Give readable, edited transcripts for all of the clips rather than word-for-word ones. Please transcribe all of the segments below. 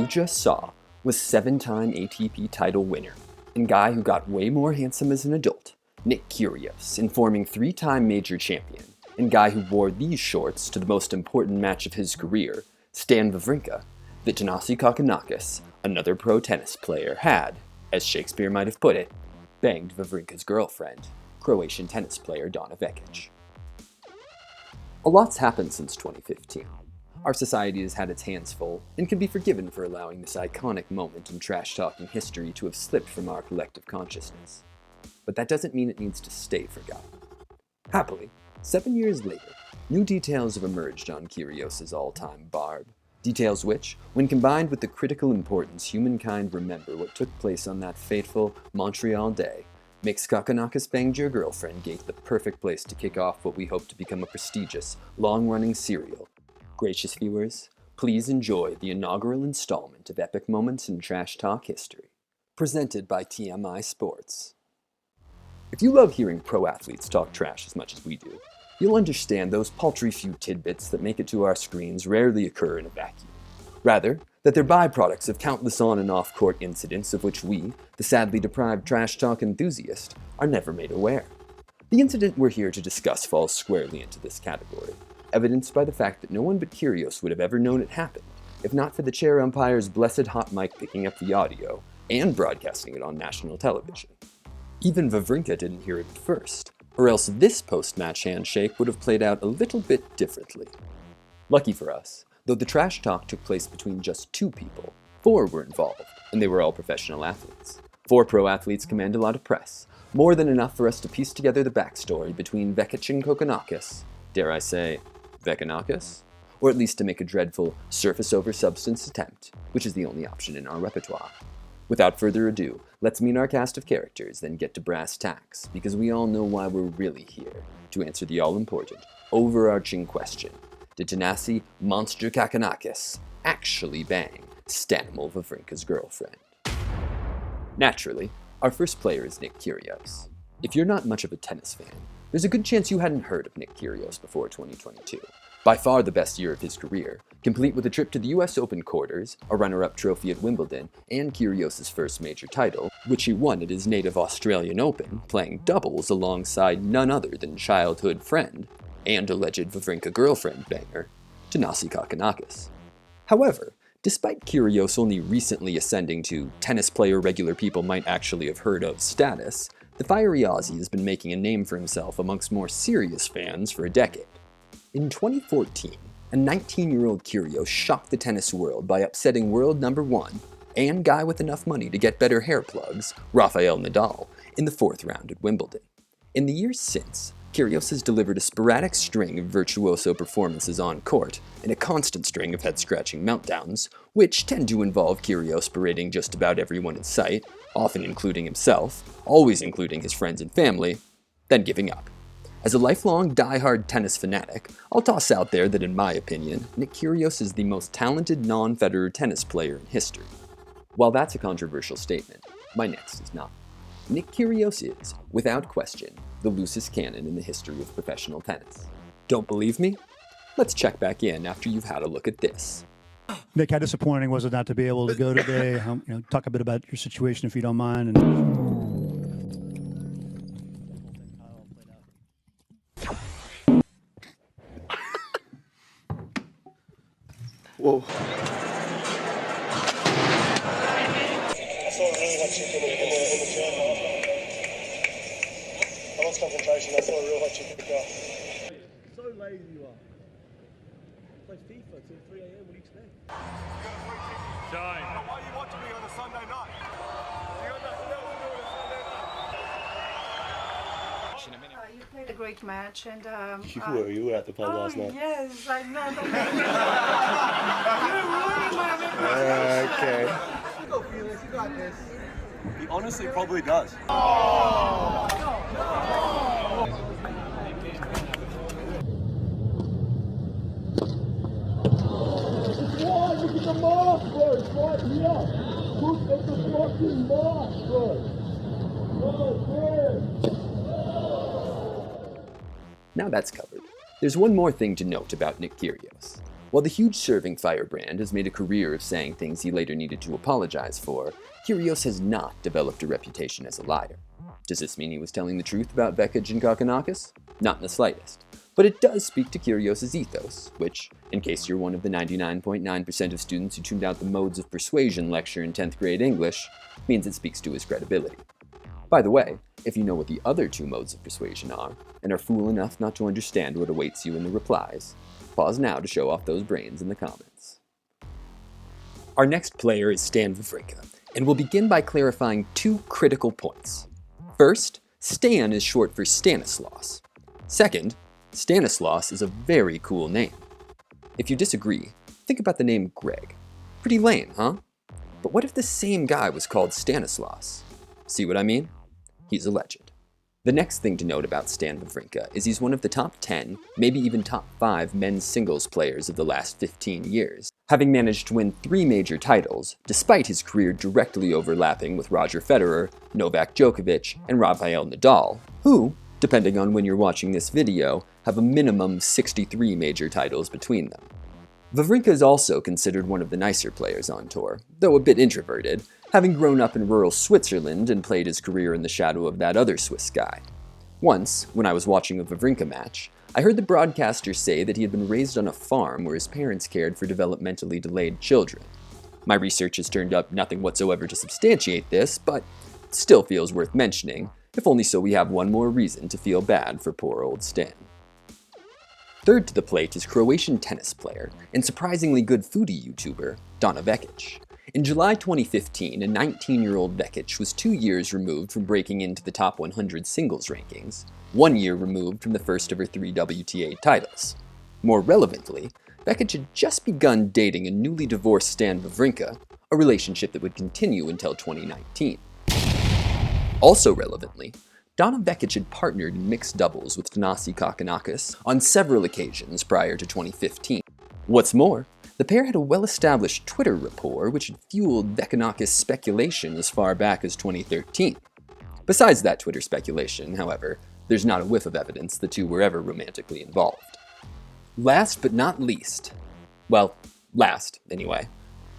you just saw was 7-time ATP title winner and guy who got way more handsome as an adult, Nick Kyrgios, informing 3-time major champion, and guy who wore these shorts to the most important match of his career, Stan Wawrinka, that Kokkinakis, another pro tennis player, had, as Shakespeare might have put it, banged Wawrinka's girlfriend, Croatian tennis player Donna Vekic. A lot's happened since 2015. Our society has had its hands full, and can be forgiven for allowing this iconic moment in trash-talking history to have slipped from our collective consciousness. But that doesn't mean it needs to stay forgotten. Happily, 7 years later, new details have emerged on Kyrgios' all-time barb. Details which, when combined with the critical importance humankind remember what took place on that fateful Montreal day, makes Kokkinakis Banged Your Girlfriend Gate the perfect place to kick off what we hope to become a prestigious, long-running serial. Gracious viewers, please enjoy the inaugural installment of Epic Moments in Trash Talk History, presented by TMI Sports. If you love hearing pro athletes talk trash as much as we do, you'll understand those paltry few tidbits that make it to our screens rarely occur in a vacuum. Rather, that they're byproducts of countless on- and off-court incidents of which we, the sadly deprived trash talk enthusiast, are never made aware. The incident we're here to discuss falls squarely into this category, evidenced by the fact that no one but Kyrgios would have ever known it happened, if not for the chair umpire's blessed hot mic picking up the audio and broadcasting it on national television. Even Wawrinka didn't hear it at first, or else this post-match handshake would have played out a little bit differently. Lucky for us, though the trash talk took place between just 2 people, 4 were involved, and they were all professional athletes. 4 pro athletes command a lot of press, more than enough for us to piece together the backstory between Vekic and Kokkinakis, dare I say, Vekinakis? Or at least to make a dreadful surface-over-substance attempt, which is the only option in our repertoire. Without further ado, let's meet our cast of characters, then get to brass tacks, because we all know why we're really here, to answer the all-important, overarching question: did Tanasi Monster Kokkinakis actually bang Stanimal Wawrinka's girlfriend? Naturally, our first player is Nick Kyrgios. If you're not much of a tennis fan, there's a good chance you hadn't heard of Nick Kyrgios before 2022. By far the best year of his career, complete with a trip to the US Open quarters, a runner-up trophy at Wimbledon, and Kyrgios' first major title, which he won at his native Australian Open, playing doubles alongside none other than childhood friend and alleged Wawrinka girlfriend banger, Tanasi Kokkinakis. However, despite Kyrgios only recently ascending to tennis player regular people might actually have heard of status, the fiery Aussie has been making a name for himself amongst more serious fans for a decade. In 2014, a 19-year-old Kyrgios shocked the tennis world by upsetting world number 1, and guy with enough money to get better hair plugs, Rafael Nadal, in the 4th round at Wimbledon. In the years since, Kyrgios has delivered a sporadic string of virtuoso performances on court, and a constant string of head-scratching meltdowns, which tend to involve Kyrgios berating just about everyone in sight, often including himself, always including his friends and family, then giving up. As a lifelong die-hard tennis fanatic, I'll toss out there that in my opinion, Nick Kyrgios is the most talented non-Federer tennis player in history. While that's a controversial statement, my next is not. Nick Kyrgios is, without question, the loosest cannon in the history of professional tennis. Don't believe me? Let's check back in after you've had a look at this. Nick, how disappointing was it not to be able to go today? Talk a bit about your situation if you don't mind. Whoa. I lost concentration. I saw a real hot chick in the car. So lazy you are. Play FIFA till 3 a.m. What do you expect? Shine. Why are you watching me on a Sunday night? You got nothing else to do on a Sunday night. You played a great match, and You were at the pub last night. Yes, I know. You're ruining my reputation. Okay. You got feelings. You got this. He honestly probably does. Look at the mark first, right here. Look at the fucking mark first. Now that's covered, there's one more thing to note about Nick Kyrgios. While the huge serving firebrand has made a career of saying things he later needed to apologize for, Kyrgios has not developed a reputation as a liar. Does this mean he was telling the truth about Vekic and Kokkinakis? Not in the slightest. But it does speak to Kyrgios' ethos, which, in case you're one of the 99.9% of students who tuned out the Modes of Persuasion lecture in 10th grade English, means it speaks to his credibility. By the way, if you know what the other two modes of persuasion are, and are fool enough not to understand what awaits you in the replies, pause now to show off those brains in the comments. Our next player is Stan Wawrinka, and we'll begin by clarifying two critical points. First, Stan is short for Stanislaus. Second, Stanislaus is a very cool name. If you disagree, think about the name Greg. Pretty lame, huh? But what if the same guy was called Stanislaus? See what I mean? He's a legend. The next thing to note about Stan Wawrinka is he's one of the top 10, maybe even top 5 men's singles players of the last 15 years, having managed to win 3 major titles, despite his career directly overlapping with Roger Federer, Novak Djokovic, and Rafael Nadal, who, depending on when you're watching this video, have a minimum 63 major titles between them. Wawrinka is also considered one of the nicer players on tour, though a bit introverted, having grown up in rural Switzerland and played his career in the shadow of that other Swiss guy. Once, when I was watching a Wawrinka match, I heard the broadcaster say that he had been raised on a farm where his parents cared for developmentally delayed children. My research has turned up nothing whatsoever to substantiate this, but it still feels worth mentioning, if only so we have one more reason to feel bad for poor old Stan. Third to the plate is Croatian tennis player and surprisingly good foodie YouTuber, Donna Vekic. In July 2015, a 19-year-old Vekic was 2 years removed from breaking into the top 100 singles rankings, 1 year removed from the first of her 3 WTA titles. More relevantly, Vekic had just begun dating a newly divorced Stan Wawrinka, a relationship that would continue until 2019. Also relevantly, Donna Vekic had partnered in mixed doubles with Kokkinakis on several occasions prior to 2015. What's more, the pair had a well-established Twitter rapport which had fueled Kokkinakis speculation as far back as 2013. Besides that Twitter speculation, however, there's not a whiff of evidence the two were ever romantically involved. Last but not least, well, last anyway,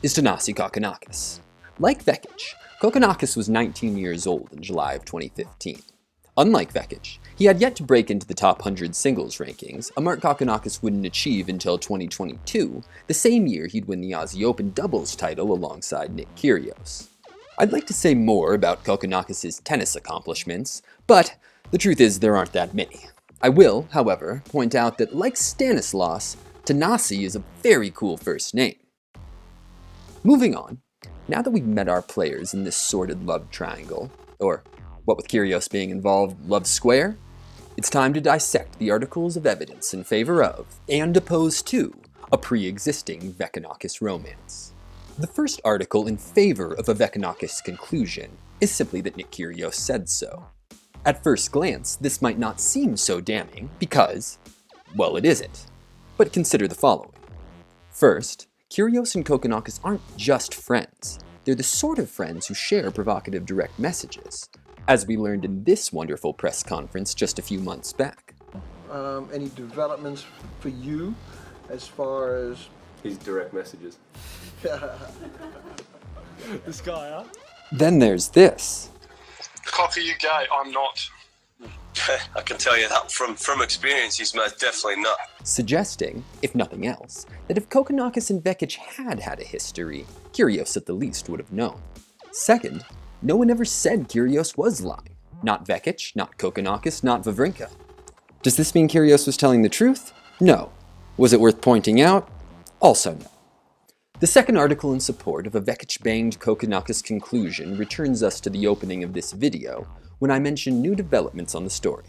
is Kokkinakis. Like Vekic, Kokkinakis was 19 years old in July of 2015. Unlike Vekic, he had yet to break into the top 100 singles rankings, a mark Kokkinakis wouldn't achieve until 2022, the same year he'd win the Aussie Open doubles title alongside Nick Kyrgios. I'd like to say more about Kokkinakis' tennis accomplishments, but the truth is there aren't that many. I will, however, point out that like Stanislaus, Tanasi is a very cool first name. Moving on, now that we've met our players in this sordid love triangle, or what with Kyrgios being involved, love square, it's time to dissect the articles of evidence in favor of, and opposed to, a pre-existing Kokkinakis romance. The first article in favor of a Kokkinakis conclusion is simply that Nick Kyrgios said so. At first glance, this might not seem so damning because, well, it isn't. But consider the following. First, Kyrgios and Kokkinakis aren't just friends. They're the sort of friends who share provocative direct messages, as we learned in this wonderful press conference just a few months back. Any developments for you as far as his direct messages? This guy, huh? Then there's this. Cock, are you gay? I'm not. I can tell you that from experience, he's most definitely not. Suggesting, if nothing else, that if Kokkinakis and Vekic had had a history, Kyrgios at the least would have known. Second, no one ever said Kyrgios was lying. Not Vekic, not Kokkinakis, not Wawrinka. Does this mean Kyrgios was telling the truth? No. Was it worth pointing out? Also no. The second article in support of a Vekic-banged Kokkinakis conclusion returns us to the opening of this video, when I mentioned new developments on the story.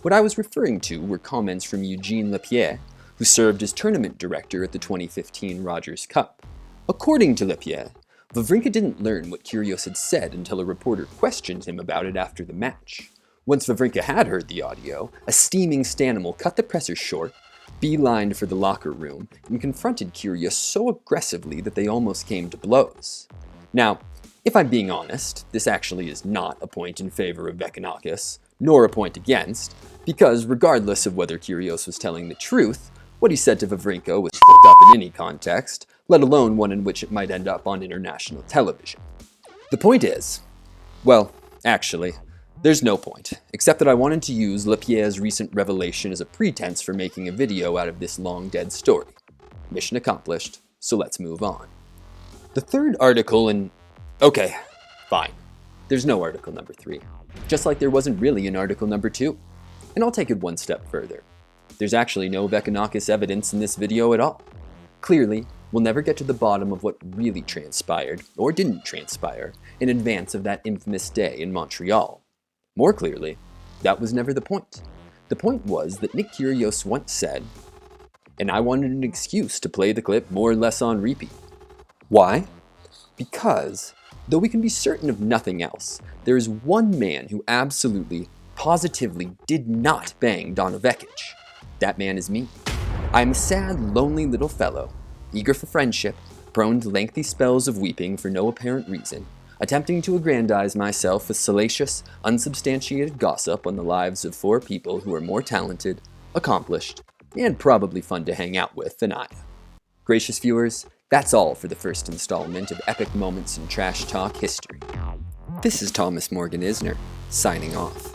What I was referring to were comments from Eugene Lepierre, who served as tournament director at the 2015 Rogers Cup. According to Lepierre, Wawrinka didn't learn what Kyrgios had said until a reporter questioned him about it after the match. Once Wawrinka had heard the audio, a steaming Stanimal cut the presser short, beelined for the locker room, and confronted Kyrgios so aggressively that they almost came to blows. Now, if I'm being honest, this actually is not a point in favor of Kokkinakis, nor a point against, because regardless of whether Kyrgios was telling the truth, What he said to Wawrinka was fucked up in any context, let alone one in which it might end up on international television. The point is, well, actually, there's no point, except that I wanted to use Lapierre's recent revelation as a pretense for making a video out of this long-dead story. Mission accomplished, so let's move on. The third article in... Okay, fine. There's no article number 3. Just like there wasn't really an article number 2. And I'll take it one step further. There's actually no Kokkinakis evidence in this video at all. Clearly, we'll never get to the bottom of what really transpired, or didn't transpire, in advance of that infamous day in Montreal. More clearly, that was never the point. The point was that Nick Kyrgios once said, and I wanted an excuse to play the clip more or less on repeat. Why? Because, though we can be certain of nothing else, there is one man who absolutely, positively did not bang Donna Vekic. That man is me. I am a sad, lonely little fellow, eager for friendship, prone to lengthy spells of weeping for no apparent reason, attempting to aggrandize myself with salacious, unsubstantiated gossip on the lives of 4 people who are more talented, accomplished, and probably fun to hang out with than I am. Gracious viewers, that's all for the first installment of Epic Moments in Trash Talk history. This is Thomas Morgan Isner, signing off.